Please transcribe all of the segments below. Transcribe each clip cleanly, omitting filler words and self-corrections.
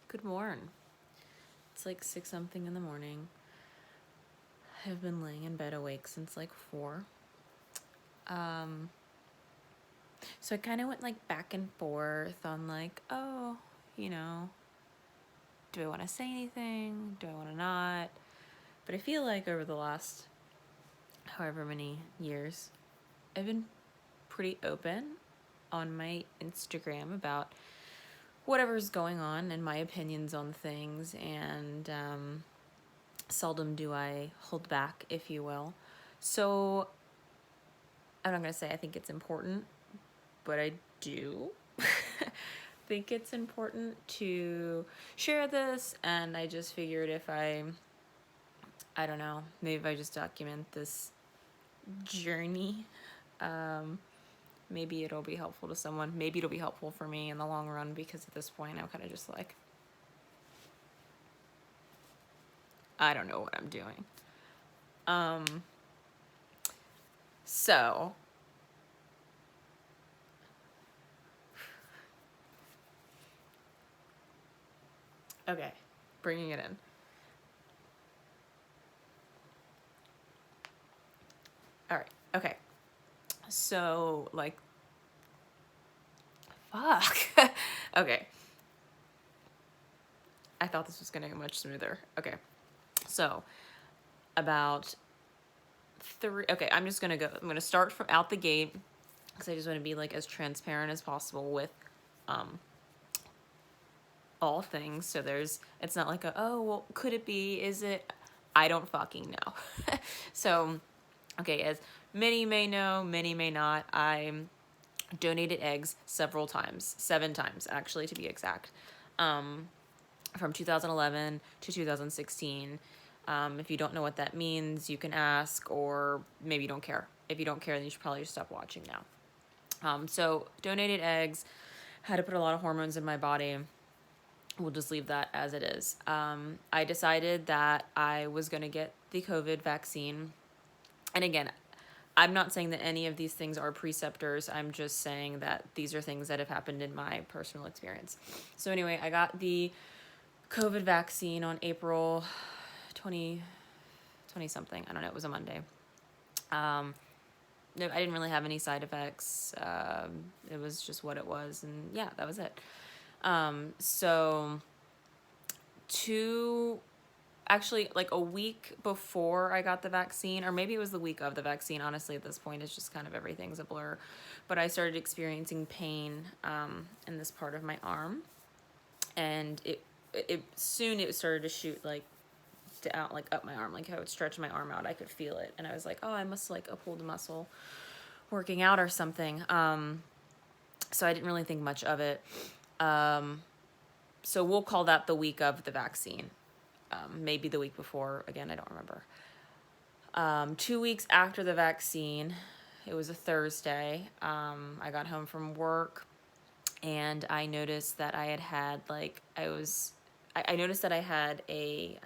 Good morning. It's like 6 something in the morning. I've been laying in bed awake since like 4. So I kind of went like back and forth on like, oh, you know, do I want to say anything? Do I want to not? But I feel like over the last however many years, I've been pretty open on my Instagram about whatever's going on and my opinions on things, and seldom do I hold back, if you will. So I'm not going to say I think it's important, but I do think it's important to share this. And I just figured if I don't know, maybe if I just document this journey, maybe it'll be helpful to someone. Maybe it'll be helpful for me in the long run, because at this point I'm kind of just like, I don't know what I'm doing. So okay, bringing it in. All right. Okay. So like, fuck. Okay. I thought this was going to go much smoother. Okay. So about 3. Okay. I'm going to start from out the gate, because I just want to be like as transparent as possible with, all things. So it's not like oh, well, could it be? Is it? I don't fucking know. So, okay. As many may know, many may not. I donated eggs several times, 7 times actually, to be exact, from 2011 to 2016. If you don't know what that means, you can ask, or maybe you don't care. If you don't care, then you should probably just stop watching now. So donated eggs, had to put a lot of hormones in my body. We'll just leave that as it is. I decided that I was going to get the COVID vaccine. And again, I'm not saying that any of these things are preceptors. I'm just saying that these are things that have happened in my personal experience. So anyway, I got the COVID vaccine on April 20 something. I don't know. It was a Monday. No, I didn't really have any side effects. It was just what it was. And yeah, that was it. So actually like a week before I got the vaccine, or maybe it was the week of the vaccine. Honestly, at this point, it's just kind of everything's a blur. But I started experiencing pain in this part of my arm, and it soon started to shoot like out, like up my arm. Like I would stretch my arm out, I could feel it, and I was like, oh, I must like have pulled a muscle working out or something. So I didn't really think much of it. So we'll call that the week of the vaccine. Maybe the week before, again, I don't remember. 2 weeks after the vaccine, it was a Thursday, I got home from work, and I noticed that I noticed that I had a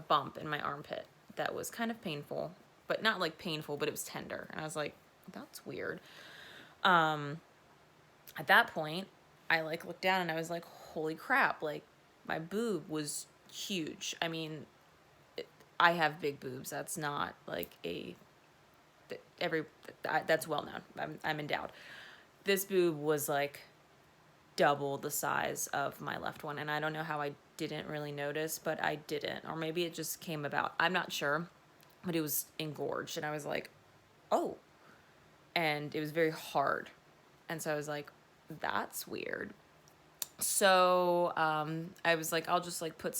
bump in my armpit that was kind of painful, but not like painful, but it was tender. And I was like, that's weird. At that point, I like looked down and I was like, holy crap, like my boob was huge. I mean, I have big boobs. That's not like that's well known. I'm endowed. This boob was like double the size of my left one. And I don't know how I didn't really notice, but I didn't. Or maybe it just came about. I'm not sure, but it was engorged. And I was like, oh. And it was very hard. And so I was like, that's weird. So I was like, I'll just like put,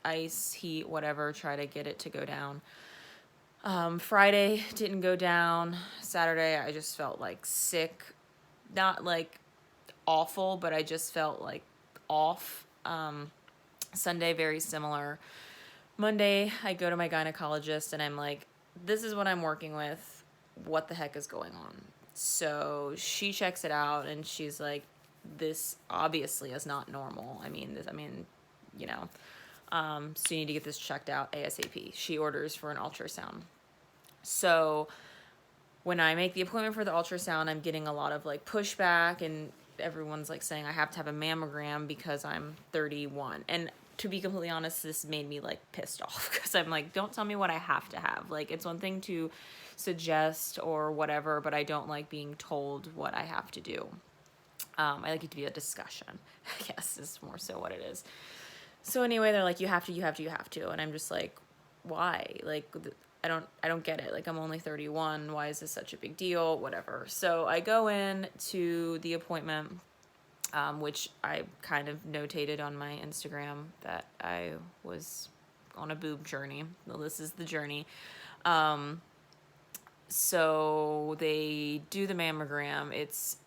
ice, heat, whatever, try to get it to go down. Friday didn't go down. Saturday I just felt like sick. Not like awful, but I just felt like off. Sunday, very similar. Monday, I go to my gynecologist and I'm like, this is what I'm working with. What the heck is going on? So she checks it out and she's like, this obviously is not normal. So you need to get this checked out ASAP. She orders for an ultrasound. So when I make the appointment for the ultrasound, I'm getting a lot of like pushback, and everyone's like saying I have to have a mammogram because I'm 31. And to be completely honest, this made me like pissed off because I'm like, don't tell me what I have to have. Like, it's one thing to suggest or whatever, but I don't like being told what I have to do. I like it to be a discussion, I guess is more so what it is. So anyway, they're like, you have to, you have to, you have to. And I'm just like, why? Like, I don't get it. Like, I'm only 31. Why is this such a big deal? Whatever. So I go in to the appointment, which I kind of notated on my Instagram that I was on a boob journey. Well, this is the journey. So they do the mammogram. It's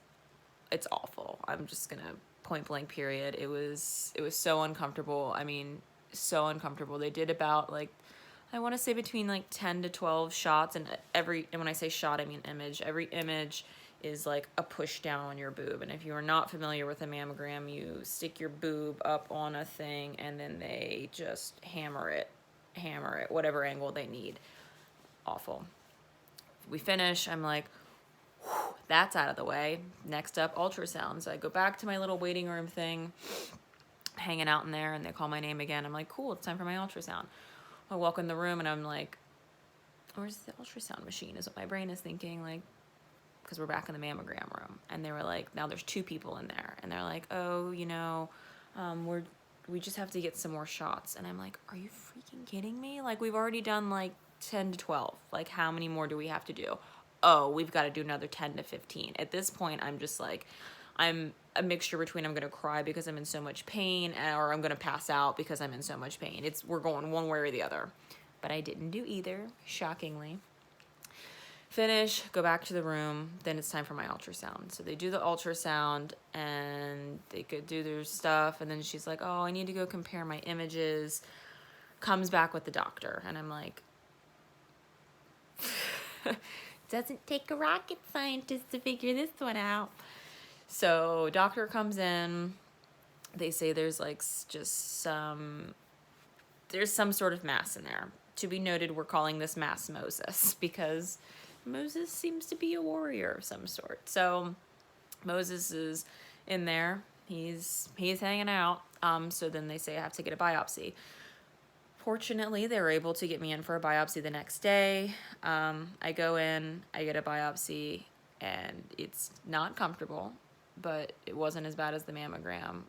awful. I'm just gonna point blank period. It was so uncomfortable. I mean, so uncomfortable. They did about like, I want to say between like 10 to 12 shots, and when I say shot, I mean image. Every image is like a push down on your boob. And if you are not familiar with a mammogram, you stick your boob up on a thing and then they just hammer it, whatever angle they need. Awful. We finish, I'm like, whew, that's out of the way. Next up, ultrasound. So I go back to my little waiting room thing, hanging out in there, and they call my name again. I'm like, cool, it's time for my ultrasound. I walk in the room and I'm like, where's the ultrasound machine is what my brain is thinking, like, because we're back in the mammogram room. And they were like, now there's 2 people in there. And they're like, oh, you know, we just have to get some more shots. And I'm like, are you freaking kidding me? Like, we've already done like 10 to 12. Like, how many more do we have to do? Oh, we've got to do another 10 to 15. At this point, I'm just like, I'm a mixture between I'm going to cry because I'm in so much pain or I'm going to pass out because I'm in so much pain. We're going one way or the other. But I didn't do either, shockingly. Finish, go back to the room, then it's time for my ultrasound. So they do the ultrasound and they could do their stuff, and then she's like, oh, I need to go compare my images. Comes back with the doctor, and I'm like, doesn't take a rocket scientist to figure this one out. So doctor comes in, they say there's like there's some sort of mass in there. To be noted, we're calling this mass Moses because Moses seems to be a warrior of some sort. So Moses is in there. He's hanging out. So then they say I have to get a biopsy. Fortunately, they were able to get me in for a biopsy the next day. I go in, I get a biopsy, and it's not comfortable, but it wasn't as bad as the mammogram.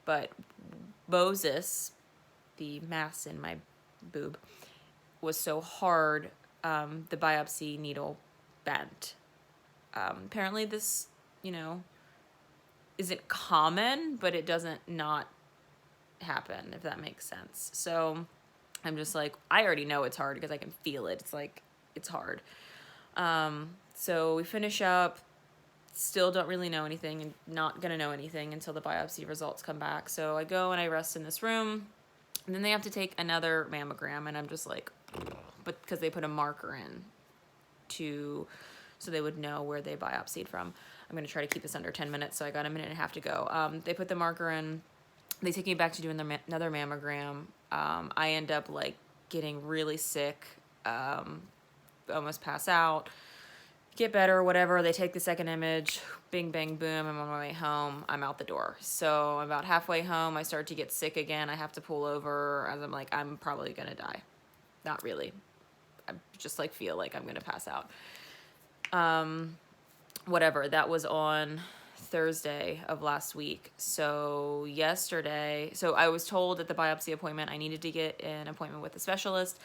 But Moses, the mass in my boob, was so hard, the biopsy needle bent. Apparently this, isn't common, but it doesn't not happen, if that makes sense. So I'm just like, I already know it's hard because I can feel it. It's like, it's hard. So we finish up, still don't really know anything and not gonna know anything until the biopsy results come back. So I go and I rest in this room, and then they have to take another mammogram, and I'm just like, but because they put a marker in so they would know where they biopsied from. I'm gonna try to keep this under 10 minutes, so I got a minute and a half to go. They put the marker in, they take me back to doing another mammogram. I end up like getting really sick, almost pass out, get better, whatever. They take the second image, bing, bang, boom. I'm on my way home. I'm out the door. So about halfway home, I start to get sick again. I have to pull over as I'm like, I'm probably going to die. Not really. I just like feel like I'm going to pass out. Whatever. That was on Thursday of last week. So I was told at the biopsy appointment I needed to get an appointment with a specialist,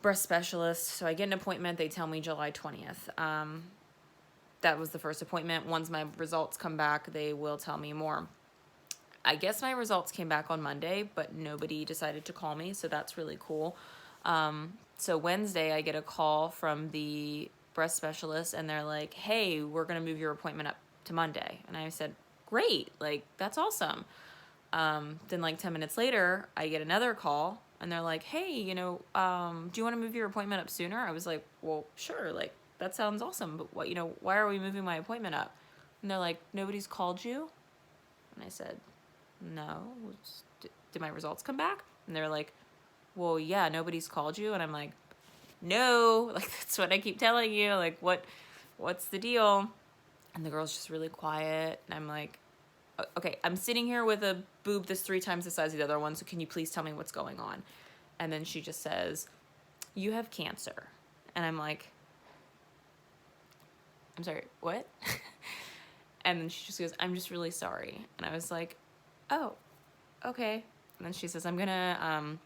breast specialist. So I get an appointment. They tell me July 20th. That was the first appointment. Once my results come back, they will tell me more. I guess my results came back on Monday, but nobody decided to call me, so that's really cool. So Wednesday, I get a call from the breast specialist, and they're like, hey, we're going to move your appointment up to Monday. And I said, great, like, that's awesome. Then like 10 minutes later, I get another call, and they're like, hey, do you want to move your appointment up sooner? I was like, well, sure, like, that sounds awesome, but why are we moving my appointment up? And they're like, nobody's called you? And I said, no. Did my results come back? And they're like, well, yeah, nobody's called you. And I'm like, no, like, that's what I keep telling you. Like, what's the deal? And the girl's just really quiet. And I'm like, okay, I'm sitting here with a boob that's 3 times the size of the other one, so can you please tell me what's going on? And then she just says, you have cancer. And I'm like, I'm sorry, what? And then she just goes, I'm just really sorry. And I was like, oh, okay. And then she says, I'm gonna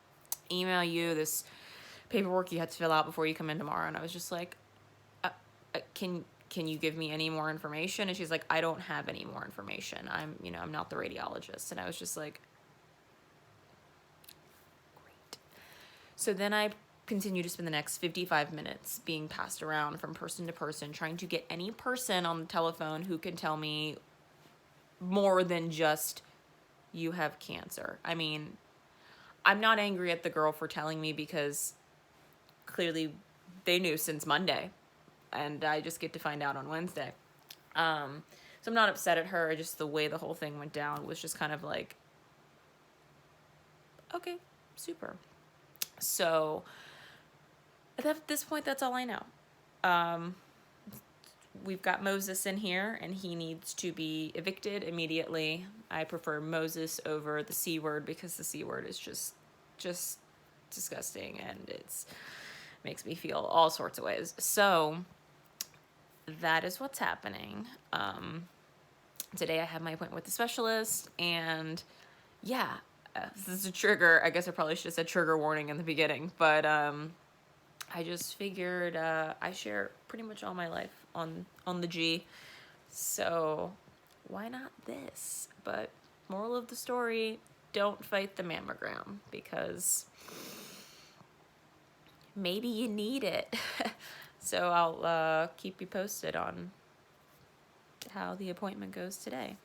email you this paperwork you had to fill out before you come in tomorrow. And I was just like, can you give me any more information? And she's like, I don't have any more information. I'm not the radiologist. And I was just like, great. So then I continue to spend the next 55 minutes being passed around from person to person, trying to get any person on the telephone who can tell me more than just, you have cancer. I mean, I'm not angry at the girl for telling me, because clearly they knew since Monday, and I just get to find out on Wednesday. So I'm not upset at her. Just the way the whole thing went down was just kind of like, okay, super. So at this point, that's all I know. We've got Moses in here, and he needs to be evicted immediately. I prefer Moses over the C word, because the C word is just disgusting, and it's makes me feel all sorts of ways. So that is what's happening. Today I have my appointment with the specialist, and yeah, this is a trigger. I guess I probably should have said trigger warning in the beginning, but I just figured I share pretty much all my life on the G, so why not this? But moral of the story, don't fight the mammogram, because maybe you need it. So I'll keep you posted on how the appointment goes today.